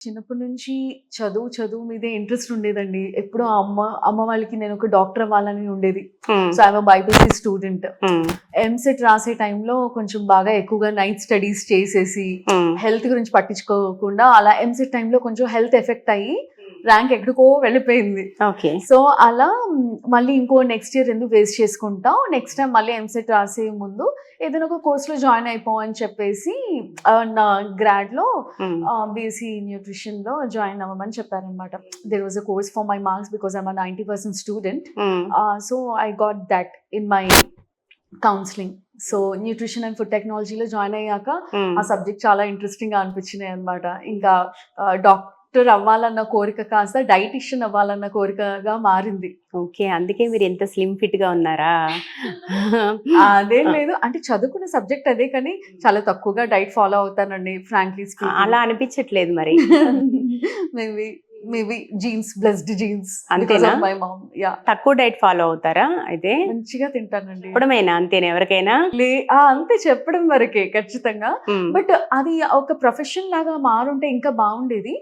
చిన్నప్పటి నుంచి చదువు మీదే ఇంట్రెస్ట్ ఉండేదండి. ఎప్పుడూ అమ్మ వాళ్ళకి నేను ఒక డాక్టర్ అవ్వాలని ఉండేది. So I am a BiPC student. EAMCET రాసే టైంలో కొంచెం బాగా ఎక్కువగా నైట్ స్టడీస్ చేసేసి హెల్త్ గురించి పట్టించుకోకుండా అలా ఎంసెట్ టైంలో కొంచెం హెల్త్ ఎఫెక్ట్ అయ్యి ర్యాంక్ ఎక్కడికో వెళ్ళిపోయింది. సో అలా మళ్ళీ ఇంకో నెక్స్ట్ ఇయర్ ఎందుకు వేస్ట్ చేసుకుంటాం, నెక్స్ట్ టైం మళ్ళీ ఎంసెట్ రాసే ముందు ఏదైనా ఒక కోర్స్లో జాయిన్ అయిపో అని చెప్పేసి నా గ్రాడ్లో బీఎస్సీ న్యూట్రిషన్లో జాయిన్ అవ్వమని చెప్పారనమాట. There was a course for my marks because I'm 90% student. So I got that in my counselling. So nutrition and food టెక్నాలజీలో జాయిన్ అయ్యాక ఆ సబ్జెక్ట్ చాలా ఇంట్రెస్టింగ్గా అనిపించినాయి అనమాట. ఇంకా డాక్టర్ అవ్వాలన్న కోరిక కాస్త డైటిషియన్ అవ్వాలన్న కోరికగా మారింది. ఓకే, అందుకే మీరు ఎంత స్లిమ్ ఫిట్ గా ఉన్నారా? అదేం లేదు, అంటే చదువుకున్న సబ్జెక్ట్ అదే కానీ చాలా తక్కువగా డైట్ ఫాలో అవుతానండి, ఫ్రాంక్లీ స్పీకింగ్. అలా అనిపించట్లేదు మరి. Maybe genes, blessed genes. అంతేనా? My mom. యా, తక్కువ డైట్ ఫాలో అవుతారా అయితే? మంచిగా తింటానండి. చెప్పడమేనా అంతేనా ఎవరికైనా? అంతే, చెప్పడం వరకే ఖచ్చితంగా. బట్ అది ఒక ప్రొఫెషన్ లాగా మారుంటే ఇంకా బాగుండేది.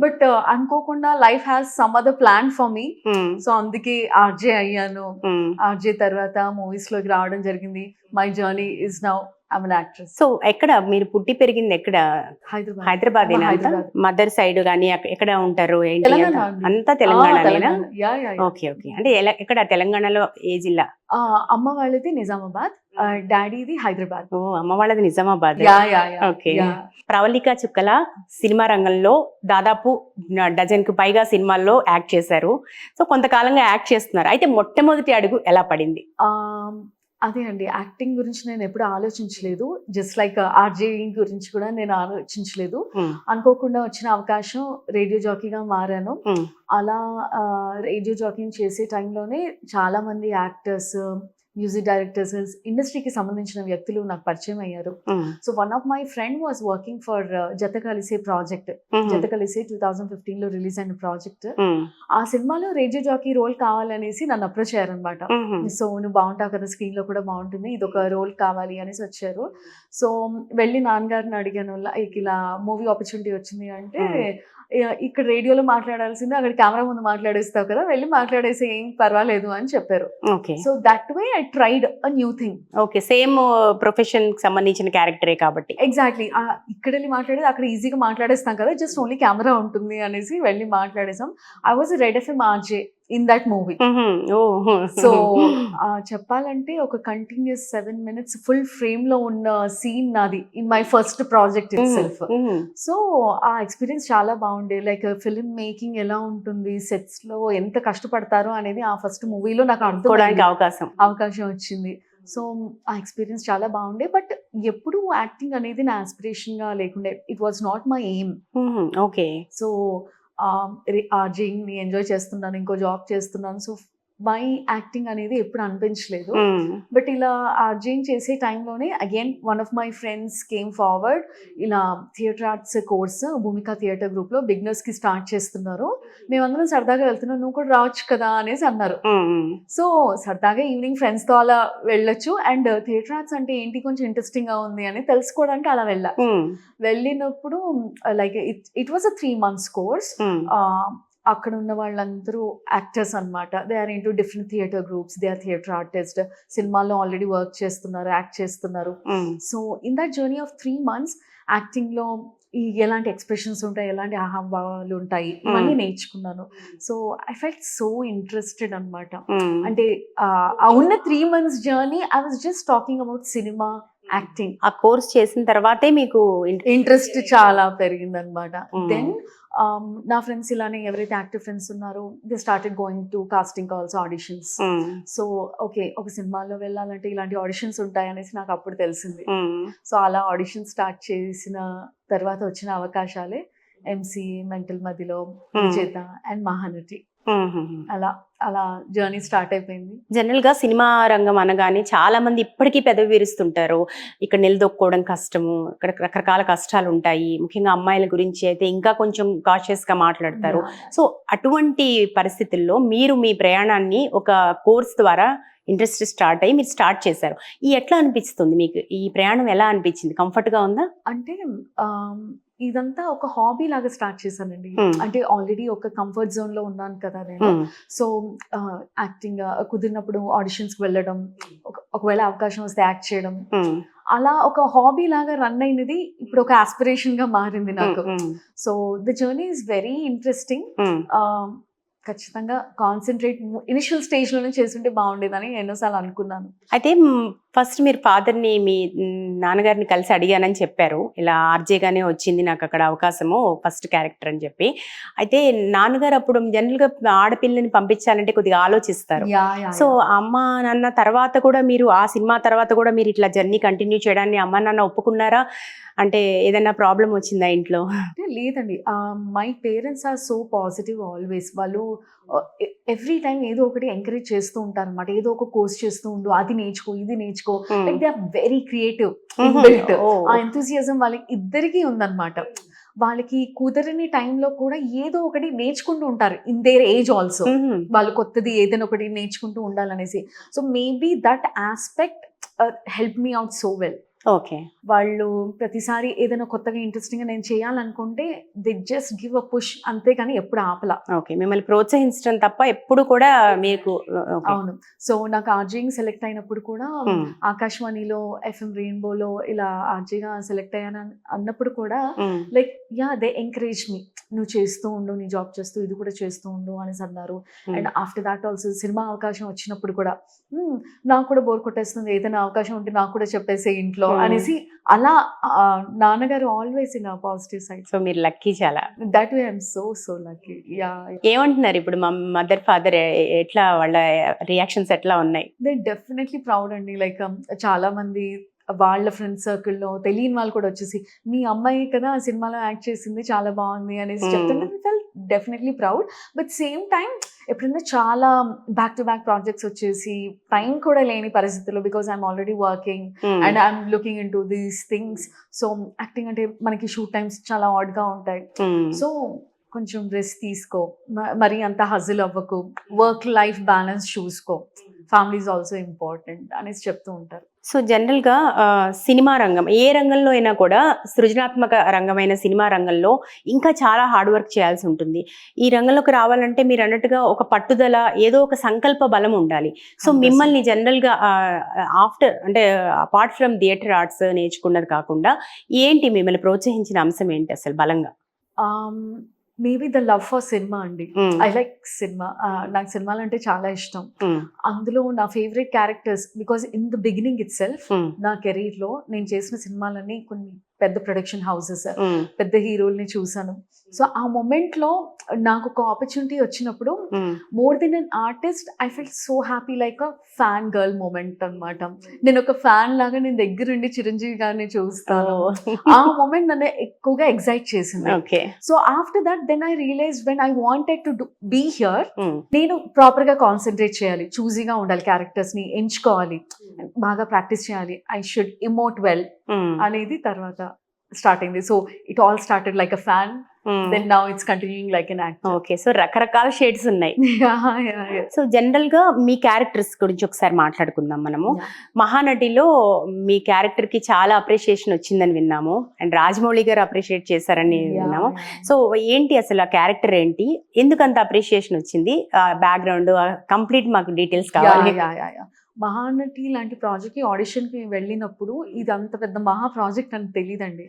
బట్ అనుకోకుండా life has some other plan for me. So అందుకే ఆర్జే అయ్యాను. ఆర్జే తర్వాత మూవీస్ లోకి రావడం జరిగింది. My journey is now I'm an actress. So ఎక్కడ మీరు పుట్టి పెరిగింది? ఎక్కడ? హైదరాబాద్. మదర్ సైడ్ గానీ ఎక్కడ ఉంటారు? అంతా తెలంగాణ. ఓకే ఓకే, అంటే ఎక్కడ తెలంగాణలో ఏ జిల్లా? అమ్మ వాళ్ళది నిజామాబాద్, డాడీది హైదరాబాద్. ఓ, అమ్మ వాళ్ళది నిజామాబాద్. ఓకే. ప్రవళిక చుక్కల సినిమా రంగంలో దాదాపు డజన్ కు పైగా సినిమాల్లో యాక్ట్ చేశారు. సో కొంతకాలంగా యాక్ట్ చేస్తున్నారు. అయితే మొట్టమొదటి అడుగు ఎలా పడింది? అదే అండి, యాక్టింగ్ గురించి నేను ఎప్పుడు ఆలోచించలేదు. జస్ట్ లైక్ ఆర్జే గురించి కూడా నేను ఆలోచించలేదు. అనుకోకుండా వచ్చిన అవకాశం రేడియో జాకీగా మారాను. అలా రేడియో జాకీని చేసే టైంలోనే చాలా మంది యాక్టర్స్, మ్యూజిక్ డైరెక్టర్స్, ఇండస్ట్రీకి సంబంధించిన వ్యక్తులు నాకు పరిచయం అయ్యారు. So one of my friend was working for జత కలిసే ప్రాజెక్ట్. జత కలిసే 2015 లో రిలీజ్ అయిన ప్రాజెక్ట్. ఆ సినిమాలో రేడియో జాకీ రోల్ కావాలనేసి నన్ను అప్రోచ్ అయ్యారనమాట. సో నువ్వు బాగుంటావు కదా, స్క్రీన్ లో కూడా బాగుంటుంది, ఇది ఒక రోల్ కావాలి అనేసి వచ్చారు. సో వెళ్ళి నాన్నగారిని అడిగాను, ఇలా మూవీ ఆపర్చునిటీ వచ్చింది అంటే, ఇక్కడ రేడియోలో మాట్లాడాల్సిందే, అక్కడ కెమెరా ముందు మాట్లాడేస్తావు కదా, వెళ్ళి మాట్లాడేసి ఏం పర్వాలేదు అని చెప్పారు. So that way I tried a new thing. Okay, same profession కి సంబంధించిన క్యారెక్టరే కాబట్టి. ఎగ్జాక్ట్లీ, ఇక్కడ వెళ్ళి మాట్లాడేది అక్కడ ఈజీగా మాట్లాడేస్తాం కదా, జస్ట్ ఓన్లీ కెమెరా ఉంటుంది అనేసి వెళ్ళి మాట్లాడేసాం. I was Red FM RJ in that movie. So చెప్పాలంటే ఒక కంటిన్యూస్ 7 minutes ఫుల్ ఫ్రేమ్ లో ఉన్న సీన్ నాది in my first project it self. So ఆ ఎక్స్పీరియన్స్ చాలా బాగుండే. లైక్ ఫిల్మ్ మేకింగ్ ఎలా ఉంటుంది, సెట్స్ లో ఎంత కష్టపడతారో అనేది ఆ ఫస్ట్ మూవీలో నాకు అర్థం అవకాశం వచ్చింది. సో ఆ ఎక్స్పీరియన్స్ చాలా బాగుండే. బట్ ఎప్పుడు యాక్టింగ్ అనేది నా ఆస్పిరేషన్ గా లేకుండే, it was not my aim. Okay. So RJing ని ఎంజాయ్ చేస్తున్నాను, ఇంకో జాబ్ చేస్తున్నాను. సో మై యాక్టింగ్ అనేది ఎప్పుడు అనిపించలేదు. బట్ ఇలా ఆర్జింగ్ చేసే టైంలోనే again one of my friends came forward, ఇలా థియేటర్ ఆర్ట్స్ కోర్స్ భూమిక థియేటర్ గ్రూప్ లో బిగినర్స్ కి స్టార్ట్ చేస్తున్నారు, మేమందరం సరదాగా వెళ్తున్నాం, నువ్వు కూడా రావచ్చు కదా అనేసి అన్నారు. సో సరదాగా ఈవినింగ్ ఫ్రెండ్స్ తో అలా వెళ్ళొచ్చు, అండ్ థియేటర్ ఆర్ట్స్ అంటే ఏంటి, కొంచెం ఇంట్రెస్టింగ్ గా ఉంది అని తెలుసుకోవడానికి అలా వెళ్ళినప్పుడు like it was a 3 months course. అక్కడ ఉన్న వాళ్ళందరూ యాక్టర్స్ అనమాట. They are into different theatre groups, they are theatre artist, సినిమాల్లో ఆల్రెడీ వర్క్ చేస్తున్నారు, యాక్ట్ చేస్తున్నారు. So in that journey of 3 months acting లో ఎలాంటి ఎక్స్ప్రెషన్స్ ఉంటాయి, ఎలాంటి ఆహాభావాలు ఉంటాయి, ఇవన్నీ నేర్చుకున్నాను. So I felt so interested అనమాట. అంటే ఆ ఉన్న 3 months journey I was just talking about cinema, acting. ఆ కోర్స్ చేసిన తర్వాతే మీకు ఇంట్రెస్ట్ చాలా పెరిగింది అనమాట. దెన్ నా ఫ్రెండ్స్ ఇలానే ఎవరైతే యాక్టివ్ ఫ్రెండ్స్ ఉన్నారో they started going to casting calls, auditions. So okay, ఒక సినిమాలో వెళ్ళాలంటే ఇలాంటి ఆడిషన్స్ ఉంటాయి అనేసి నాకు అప్పుడు తెలిసింది. సో అలా ఆడిషన్ స్టార్ట్ చేసిన తర్వాత వచ్చిన అవకాశాలే ఎంసీ, మెంటల్ మదిలో, విజేత అండ్ మహానటి. అలా అలా జర్నీ స్టార్ట్ అయిపోయింది. జనరల్ గా సినిమా రంగం అనగానే చాలా మంది ఇప్పటికీ పెదవి విరుస్తుంటారు, ఇక్కడ నిలదొక్కుకోవడం కష్టము, ఇక్కడ రకరకాల కష్టాలు ఉంటాయి, ముఖ్యంగా అమ్మాయిల గురించి అయితే ఇంకా కొంచెం కాషియస్ గా మాట్లాడతారు. సో అటువంటి పరిస్థితుల్లో మీరు మీ ప్రయాణాన్ని ఒక కోర్స్ ద్వారా ఇంట్రెస్ట్ స్టార్ట్ అయ్యి మీరు స్టార్ట్ చేశారు. ఎట్లా అనిపిస్తుంది మీకు? ఈ ప్రయాణం ఎలా అనిపించింది? కంఫర్ట్ గా ఉందా? అంటే ఇదంతా ఒక హాబీ లాగా స్టార్ట్ చేశానండి. అంటే ఆల్రెడీ ఒక కంఫర్ట్ జోన్ లో ఉన్నాను కదా నేను. సో యాక్టింగ్ కుదిరినప్పుడు ఆడిషన్స్ కి వెళ్ళడం, ఒకవేళ అవకాశం వస్తే యాక్ట్ చేయడం, అలా ఒక హాబీ లాగా రన్ అయినది ఇప్పుడు ఒక ఆస్పిరేషన్ గా మారింది నాకు. So the journey is very interesting. ఖచ్చితంగా కాన్సన్ట్రేట్ ఇనిషియల్ స్టేజ్ లోనే చేస్తుంటే బాగుండేదని ఎన్నోసార్లు అనుకున్నాను. అయితే ఫస్ట్ మీరు ఫాదర్ని మీ నాన్నగారిని కలిసి అడిగానని చెప్పారు, ఇలా ఆర్జేగానే వచ్చింది నాకు అక్కడ అవకాశము ఫస్ట్ క్యారెక్టర్ అని చెప్పి. అయితే నాన్నగారు అప్పుడు జనరల్గా ఆడపిల్లని పంపించాలంటే కొద్దిగా ఆలోచిస్తారు. సో అమ్మ నాన్న తర్వాత కూడా మీరు ఆ సినిమా తర్వాత కూడా మీరు ఇట్లా జర్నీ కంటిన్యూ చేయడాన్ని అమ్మ నాన్న ఒప్పుకున్నారా? అంటే ఏదైనా ప్రాబ్లం వచ్చిందా ఇంట్లో? లేదండి, my parents are so positive always. వాళ్ళు ఎవ్రీ టైం ఏదో ఒకటి ఎంకరేజ్ చేస్తూ ఉంటారు అనమాట. ఏదో ఒక కోర్స్ చేస్తూ ఉండు, అది నేర్చుకో, ఇది నేర్చుకో. Like they are very creative. ఆ ఎంతూజియాజం వాళ్ళకి ఇద్దరికీ ఉందన్నమాట. వాళ్ళకి కుదరని టైంలో కూడా ఏదో ఒకటి నేర్చుకుంటూ ఉంటారు ఇన్ దేర్ ఏజ్ ఆల్సో. వాళ్ళు కొత్తది ఏదైనా ఒకటి నేర్చుకుంటూ ఉండాలనేసి. So maybe that aspect help me out so well. Okay, వాళ్ళు ప్రతిసారి ఏదైనా కొత్తగా ఇంట్రెస్టింగ్ గా నేను చేయాలనుకుంటే they just give a push, అంతేగాని ఎప్పుడు ఆపలా. ఓకే, మిమ్మల్ని ప్రోత్సహించడం తప్ప ఎప్పుడు కూడా మీకు. అవును. సో నాకు ఆర్జేయింగ్ సెలెక్ట్ అయినప్పుడు కూడా ఆకాశవాణిలో FM రెయిన్బోలో ఇలా ఆర్జేగా సెలెక్ట్ అయ్యాను అన్నప్పుడు కూడా లైక్ దే ఎంకరేజ్ మీ, నువ్వు చేస్తూ ఉండు, నీ జాబ్ చేస్తూ ఇది కూడా చేస్తూ ఉండు అనేసి అన్నారు. And after that also cinema అవకాశం వచ్చినప్పుడు కూడా నాకు కూడా బోర్ కొట్టేస్తుంది, ఏదైనా అవకాశం ఉంటే నాకు కూడా చెప్పేసే ఇంట్లో అనేసి అలా నాన్నగారు always in positive side. So మీరు లక్కీ చాలా. That way I'm so lucky. ఏమంటున్నారు ఇప్పుడు మా మదర్ ఫాదర్, ఎట్లా వాళ్ళ రియాక్షన్స్ ఎట్లా ఉన్నాయి? దే డెఫినెట్లీ ప్రౌడ్ అండి. లైక్ చాలా మంది వాళ్ళ ఫ్రెండ్ సర్కిల్లో తెలియని వాళ్ళు కూడా వచ్చేసి మీ అమ్మాయి కదా ఆ సినిమాలో యాక్ట్ చేసింది, చాలా బాగుంది అనేసి చెప్తుంటే definitely proud. But same time ఎప్పుడైనా చాలా బ్యాక్ టు బ్యాక్ ప్రాజెక్ట్స్ వచ్చేసి టైం కూడా లేని పరిస్థితుల్లో, because I'm already working and I'm looking in to these things. So acting అంటే మనకి షూట్ టైమ్స్ చాలా ఆడ్ గా ఉంటాయి. సో కొంచెం రెస్ట్ తీసుకో, మరి అంత హజిల్ అవ్వకు, వర్క్ లైఫ్ బ్యాలెన్స్ చూసుకో, ఫ్యామిలీ ఈజ్ ఆల్సో ఇంపార్టెంట్ అనేసి చెప్తూ ఉంటారు. సో జనరల్గా సినిమా రంగం, ఏ రంగంలో అయినా కూడా సృజనాత్మక రంగమైన సినిమా రంగంలో ఇంకా చాలా హార్డ్ వర్క్ చేయాల్సి ఉంటుంది. ఈ రంగంలోకి రావాలంటే మీరు అన్నట్టుగా ఒక పట్టుదల, ఏదో ఒక సంకల్ప బలం ఉండాలి. సో మిమ్మల్ని జనరల్గా ఆఫ్టర్ అంటే అపార్ట్ ఫ్రమ్ థియేటర్ ఆర్ట్స్ నేర్చుకున్నది కాకుండా ఏంటి మిమ్మల్ని ప్రోత్సహించిన అంశం ఏంటి అసలు బలంగా? Maybe the love for cinema అండి. I like cinema. నాకు సినిమాలు అంటే చాలా ఇష్టం. అందులో నా favourite characters, because in the beginning itself నా కెరీర్ లో నేను చేసిన సినిమాలన్నీ కొన్ని పెద్ద ప్రొడక్షన్ హౌసెస్, పెద్ద హీరోల్ని చూసాను. సో ఆ మూమెంట్ లో నాకు ఒక ఆపర్చునిటీ వచ్చినప్పుడు more than an artist I felt so happy, like a fan girl moment అనమాట. నేను ఒక ఫ్యాన్ లాగా నేను దగ్గరుండి చిరంజీవి గారిని చూస్తాను. ఆ మూమెంట్ నన్ను ఎక్కువగా ఎక్సైట్ చేసింది. So after that then I realise when I wanted to be here, నేను ప్రాపర్ గా కాన్సన్ట్రేట్ చేయాలి, చూజీగా ఉండాలి, క్యారెక్టర్స్ ని ఎంచుకోవాలి, బాగా ప్రాక్టీస్ చేయాలి, ఐ షుడ్ ఇమోట్ వెల్ అనేది తర్వాత స్టార్ట్ అయింది. So it all started like a fan, then now it's continuing like an actor. Okay, so రకరకాల షేడ్స్ ఉన్నాయి. సో జనరల్ గా మీ క్యారెక్టర్స్ గురించి ఒకసారి మాట్లాడుకుందాం మనము. మహానటిలో మీ క్యారెక్టర్ కి చాలా అప్రిషియేషన్ వచ్చిందని విన్నాము, అండ్ రాజమౌళి గారు అప్రిషియేట్ చేశారని విన్నాము. సో ఏంటి అసలు ఆ క్యారెక్టర్ ఏంటి, ఎందుకు అంత అప్రిషియేషన్ వచ్చింది, బ్యాక్గ్రౌండ్ కంప్లీట్ మాకు డీటెయిల్స్ కావాలి. మహానటి లాంటి ప్రాజెక్ట్ కి ఆడిషన్ కి వెళ్ళినప్పుడు ఇది అంత పెద్ద మహా ప్రాజెక్ట్ అని తెలియదండి.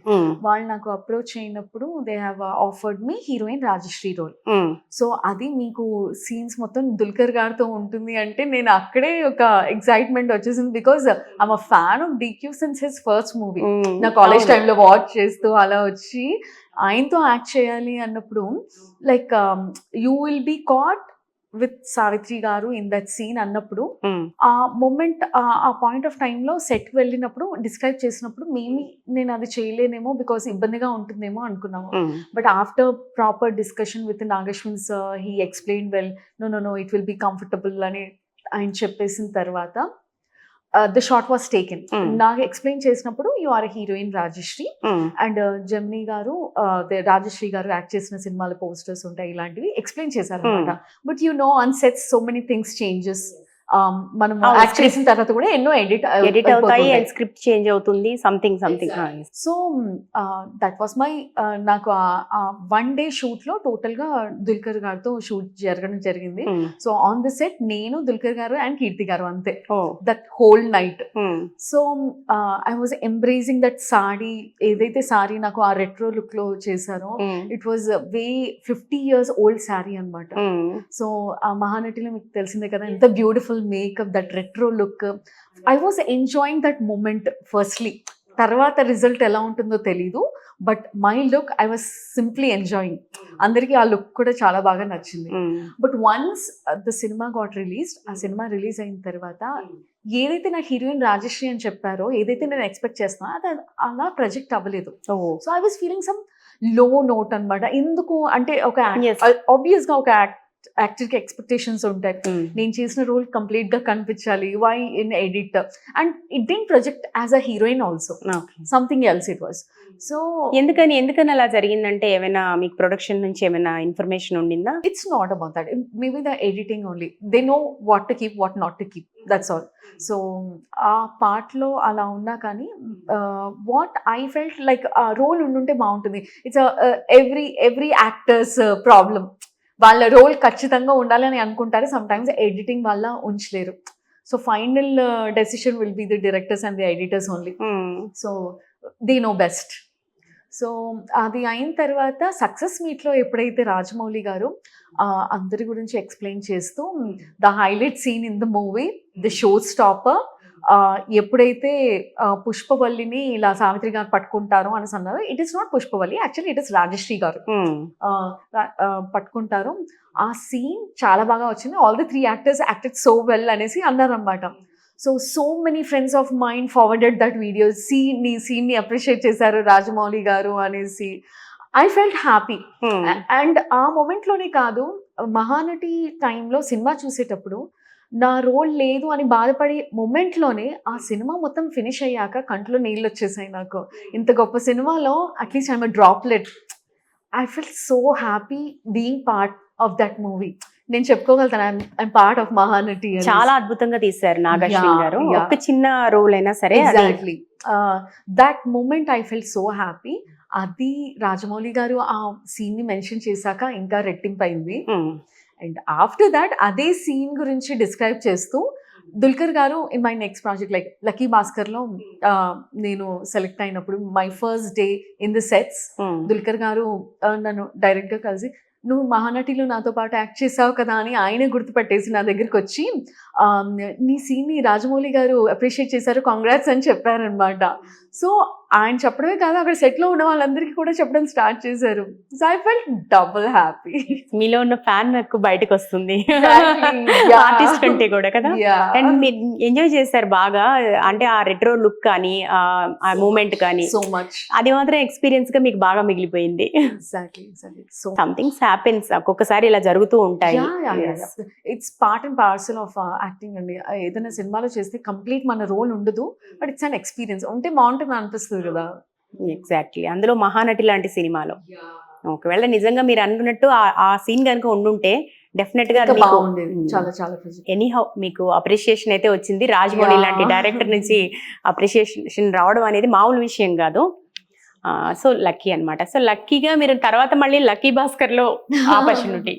వాళ్ళు నాకు అప్రోచ్ అయినప్పుడు they have offered me heroine Rajashri role. సో అది మీకు సీన్స్ మొత్తం దుల్కర్ గారితో ఉంటుంది అంటే నేను అక్కడే ఒక ఎక్సైట్మెంట్ వచ్చేసింది, because I'm a fan of DQ since his first movie. నా కాలేజ్ టైంలో వాచ్ చేస్తూ అలా వచ్చి ఆయనతో యాక్ట్ చేయాలి అన్నప్పుడు like you will be caught with Savitri garu in that scene అన్నప్పుడు ఆ మూమెంట్, ఆ పాయింట్ ఆఫ్ టైంలో సెట్ వెళ్ళినప్పుడు డిస్క్రైబ్ చేసినప్పుడు నేను అది చేయలేనేమో బికాస్ ఇబ్బందిగా ఉంటుందేమో అనుకున్నాము. But after proper discussion with Nagashwin sir, he explain well, no it will be comfortable అని ఆయన చెప్పేసిన తర్వాత ద షాట్ వాస్ టేకెన్. నాకు ఎక్స్ప్లెయిన్ చేసినప్పుడు you are heroine Rajashree, and Gemini garu, Rajashree గారు యాక్ట్ చేసిన సినిమాల పోస్టర్స్ ఉంటాయి, ఇలాంటివి ఎక్స్ప్లెయిన్ చేశారు అనమాట. But you know on sets so many things changes, మనం అవును, యాక్ట్ చేసిన తర్వాత కూడా ఎన్నో ఎడిట్ అవుతాయి అండ్ స్క్రిప్ట్ చేంజ్ అవుతుంది something so that was my నాకు వన్ డే షూట్ లో టోటల్ గా దుల్కర్ గారితో షూట్ జరగడం జరిగింది. సో ఆన్ ది సెట్ నేను, దుల్కర్ గారు అండ్ కీర్తి గారు అంతే, that whole night. So I was embracing that sari, ఏదైతే సారీ నాకు ఆ రెట్రో లుక్ లో చేశారో, it was way 50 years old sari అనమాట. సో ఆ మహానటిలో మీకు తెలిసిందే కదా ఎంత beautiful makeup, that retro look. I was enjoying that moment firstly. తర్వాత రిజల్ట్ ఎలా ఉంటుందో తెలీదు, but my look I was simply enjoying. అందరికీ ఆ లుక్ కూడా చాలా బాగా నచ్చింది. But once the cinema got released, ఆ సినిమా రిలీజ్ అయిన తర్వాత ఏదైతే నా హీరోయిన్ రాజశ్రీ అని చెప్పారో, ఏదైతే నేను ఎక్స్పెక్ట్ చేస్తున్నా అది అలా ప్రొజెక్ట్ అవ్వలేదు. So I was feeling some లో నోట్ అనమాట. ఎందుకు అంటే ఒక ఆబ్వియస్ గా ఒక యాక్టర్ కి ఎక్స్పెక్టేషన్స్ ఉంటాయి, నేను చేసిన రోల్ కంప్లీట్ గా కనిపించాలి, why in edit, and it didn't project as a heroine also, something else it was. So ఎందుకని అలా జరిగిందంటే ఏమైనా మీకు ప్రొడక్షన్ నుంచి ఏమైనా ఇన్ఫర్మేషన్ ఉండిందా? It's not about that, maybe the editing only, they know what to keep, what not to keep, that's all. So ఆ part లో అలా ఉన్నా కానీ వాట్ ఐ ఫెల్ట్ లైక్ ఆ రోల్ ఉండుంటే బాగుంటుంది. It's every actors problem. వాళ్ళ రోల్ ఖచ్చితంగా ఉండాలని అనుకుంటారు, సమ్ టైమ్స్ ఎడిటింగ్ వల్ల ఉంచలేరు. So final decision will be the directors and the editors only. So they know best. So అది అయిన తర్వాత సక్సెస్ మీట్లో ఎప్పుడైతే రాజమౌళి గారు అందరి గురించి ఎక్స్ప్లెయిన్ చేస్తూ the highlight scene in the movie, the show stopper, ఎప్పుడైతే పుష్పవల్లిని ఇలా సావిత్రి గారు పట్టుకుంటారు అని అన్నారు, it is not Pushpavalli, actually it is Rajashree garu పట్టుకుంటారు. ఆ సీన్ చాలా బాగా వచ్చింది. All the 3 actors acted so well అనేసి అన్నారనమాట. So many friends of mind forwarded that video, scene ని అప్రిషియేట్ చేశారు రాజమౌళి గారు అనేసి. I felt happy. అండ్ ఆ మూమెంట్లోనే కాదు, మహానటి టైంలో సినిమా చూసేటప్పుడు నా రోల్ లేదు అని బాధపడే మూమెంట్లోనే ఆ సినిమా మొత్తం ఫినిష్ అయ్యాక కంట్లో నీళ్ళు వచ్చేసాయి నాకు. ఇంత గొప్ప సినిమాలో at least I'm droplet. I felt so happy being part of that movie. నేను చెప్పుకోగలుగుతాను ఐఎమ్ పార్ట్ ఆఫ్ మహానటి. చాలా అద్భుతంగా తీశారు నాగశ్విన్ గారు, ఒక చిన్న రోల్ అయినా సరే. Exactly that moment I felt so happy. అది రాజమౌళి గారు ఆ సీన్ ని మెన్షన్ చేశాక ఇంకా రెట్టింపు అయింది. అండ్ ఆఫ్టర్ దాట్ అదే సీన్ గురించి డిస్క్రైబ్ చేస్తూ Dulquer garu in my next project like Lucky భాస్కర్లో నేను సెలెక్ట్ అయినప్పుడు my first day in the sets, Dulquer garu నన్ను డైరెక్ట్గా కలిసి నువ్వు మహానటిలో నాతో పాటు యాక్ట్ చేసావు కదా అని ఆయనే గుర్తుపట్టేసి నా దగ్గరికి వచ్చి నీ సీన్ని రాజమౌళి గారు అప్రిషియేట్ చేశారు, కాంగ్రాట్స్ అని చెప్పారనమాట. సో ఆయన చెప్పడమే కాదు, అక్కడ సెట్లో ఉన్న వాళ్ళందరికీ కూడా చెప్పడం స్టార్ట్ చేశారు. So I felt double happy. మీలో ఉన్న ఫ్యాన్ నాకు బయటకు వస్తుంది ఆర్టిస్ట్ కంటే కూడా కదా. అండ్ మీరు ఎంజాయ్ చేశారు బాగా, అంటే ఆ రెట్రో లుక్ కానీ ఆ మూమెంట్ కానీ సో మచ్, అది మాత్రం ఎక్స్పీరియన్స్ గా మీకు బాగా మిగిలిపోయింది. సో సంథింగ్స్ హ్యాపెన్స్, ఒక్కొక్కసారి ఇలా జరుగుతూ ఉంటాయి. It's part and parcel of acting అండి. ఏదైనా సినిమాలో చేస్తే కంప్లీట్ మన రోల్ ఉండదు, బట్ ఇట్స్ అన్ ఎక్స్పీరియన్స్. ఉంటే బాగుంటుంది అనిపిస్తుంది కదా. ఎగ్జాక్ట్లీ, అందులో మహానటి లాంటి సినిమాలో ఒకవేళ నిజంగా మీరు అనుకున్నట్టు ఆ సీన్ కనుక ఉండుంటే డెఫినెట్ గా బాగుండేది. చాలా చాలా ఎనీహౌ మీకు అప్రిషియేషన్ అయితే వచ్చింది. రాజమౌళి లాంటి డైరెక్టర్ నుంచి అప్రిషియేషన్ రావడం అనేది మామూలు విషయం కాదు. సో లక్కీ అనమాట. సో లక్కీగా మీరు తర్వాత మళ్ళీ లక్కీ భాస్కర్ లో ఆపర్చునిటీ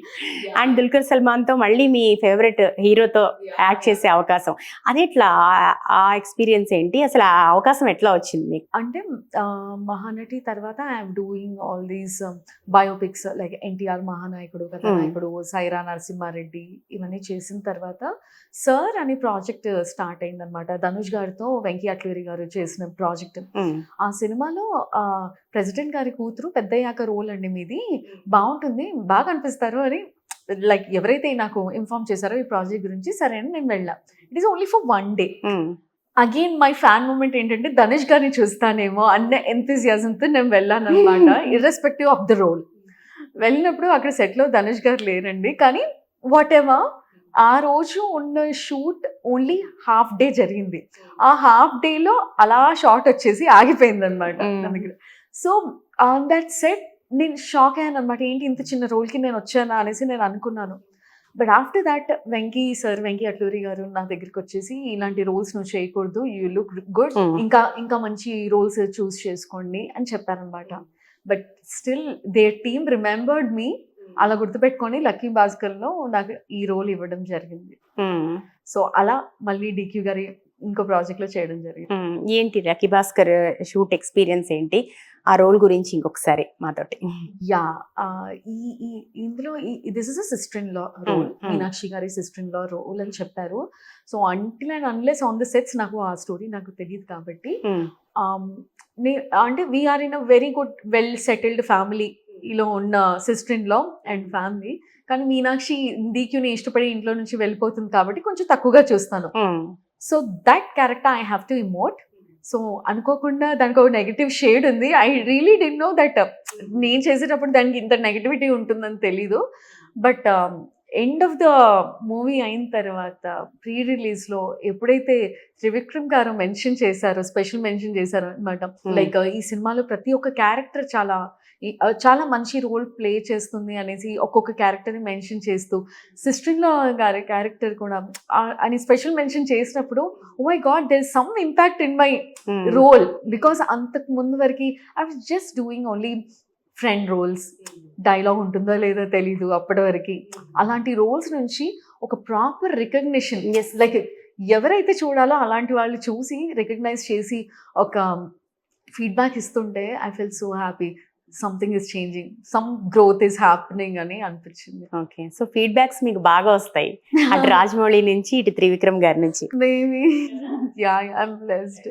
అండ్ దుల్కర్ సల్మాన్ తో మళ్ళీ మీ ఫేవరెట్ హీరోతో యాక్ట్ చేసే అవకాశం, అది ఎట్లా ఆ ఎక్స్పీరియన్స్ ఏంటి, అసలు ఆ అవకాశం ఎట్లా వచ్చింది మీకు? అంటే మహానటి తర్వాత I'm doing all these biopics like NTR Mahanayakudu, Kathanayakudu, Sye Raa Narasimha Reddy, ఇవన్నీ చేసిన తర్వాత సర్ అనే ప్రాజెక్ట్ స్టార్ట్ అయిందనమాట. ధనుష్ గారితో వెంకీ అట్లూరి గారు చేసిన ప్రాజెక్ట్. ఆ సినిమాలో ప్రెసిడెంట్ గారి కూతురు పెద్దయ్యాక రోల్ అండి మీది, బాగుంటుంది, బాగా అనిపిస్తారు అని లైక్ ఎవరైతే నాకు ఇన్ఫార్మ్ చేశారో ఈ ప్రాజెక్ట్ గురించి, సరే అని నేను వెళ్ళా. It is only for 1 day. Again my fan moment ఏంటంటే ధనుష్ గారిని చూస్తానేమో అన్న ఎంతూజియాజంతో నేను వెళ్ళాను అనమాట, ఇర్రెస్పెక్టివ్ ఆఫ్ ద రోల్. వెళ్ళినప్పుడు అక్కడ సెట్లో ధనుష్ గారు లేరండి, కానీ వాట్ ఎవర్ ఆ రోజు ఉన్న షూట్ ఓన్లీ హాఫ్ డే జరిగింది. ఆ హాఫ్ డేలో అలా షార్ట్ వచ్చేసి ఆగిపోయింది అనమాట నా దగ్గర. సో ఆన్ దట్ సెట్ నేను షాక్ అయ్యాను అనమాట, ఏంటి ఇంత చిన్న రోల్కి నేను వచ్చానా అనేసి నేను అనుకున్నాను. But after that Venky Atluri గారు నా దగ్గరికి వచ్చేసి ఇలాంటి రోల్స్ నువ్వు చేయకూడదు, యూ లుక్ గుడ్, ఇంకా మంచి రోల్స్ చూస్ చేసుకోండి అని చెప్పారనమాట. But still their team remembered me, అలా గుర్తుపెట్టుకొని లక్కీ భాస్కర్లో నాకు ఈ రోల్ ఇవ్వడం జరిగింది. సో అలా మళ్ళీ డిక్యూ గారి ఇంకో ప్రాజెక్ట్ లో చేయడం జరిగింది. ఏంటి లక్కీ భాస్కర్ షూట్ ఎక్స్పీరియన్స్ ఏంటి, ఆ రోల్ గురించి ఇంకొకసారి మాతోటి. యా, ఇందులో this is a sister in law role, Meenakshi గారి సిస్టర్ ఇన్ లా రోల్ అని చెప్పారు. So until and unless on the sets నాకు ఆ స్టోరీ నాకు తెలియదు కాబట్టి, అంటే we are in a very good well settled ఫ్యామిలీలో ఉన్న sister in law and family. కానీ మీనాక్షి డీక్యూని ఇష్టపడి ఇంట్లో నుంచి వెళ్ళిపోతుంది కాబట్టి కొంచెం తక్కువగా చూస్తాను. So that character I have to emote. So అనుకోకుండా దానికి ఒక నెగిటివ్ షేడ్ ఉంది. I really didn't know that నేను చేసేటప్పుడు దానికి ఇంత నెగిటివిటీ ఉంటుందని తెలీదు. But end of the movie అయిన తర్వాత ప్రీ రిలీజ్లో ఎప్పుడైతే త్రివిక్రమ్ గారు మెన్షన్ చేశారో, స్పెషల్ మెన్షన్ చేశారో అనమాట, లైక్ ఈ సినిమాలో ప్రతి ఒక్క క్యారెక్టర్ చాలా మంచి రోల్ ప్లే చేస్తుంది అనేసి ఒక్కొక్క క్యారెక్టర్ని మెన్షన్ చేస్తూ, సిస్టర్ ఇన్ లా గారి క్యారెక్టర్ కూడా అని స్పెషల్ మెన్షన్ చేసినప్పుడు, oh my god, there is some impact in my role. Because అంతకు ముందు వరకు I was just doing only friend roles, dialogue ఉంటుందో లేదో తెలీదు అప్పటి వరకు. అలాంటి రోల్స్ నుంచి ఒక ప్రాపర్ రికగ్నిషన్, లైక్ ఎవరైతే చూడాలో అలాంటి వాళ్ళు చూసి రికగ్నైజ్ చేసి ఒక ఫీడ్బ్యాక్ ఇస్తుంటే I feel so happy, something is changing, some growth is happening అని అనిపించింది. ఓకే, సో ఫీడ్బ్యాక్స్ మీకు బాగా వస్తాయి అటు రాజమౌళి నుంచి ఇటు త్రివిక్రమ్ గారి నుంచి. Maybe yeah, I'm blessed.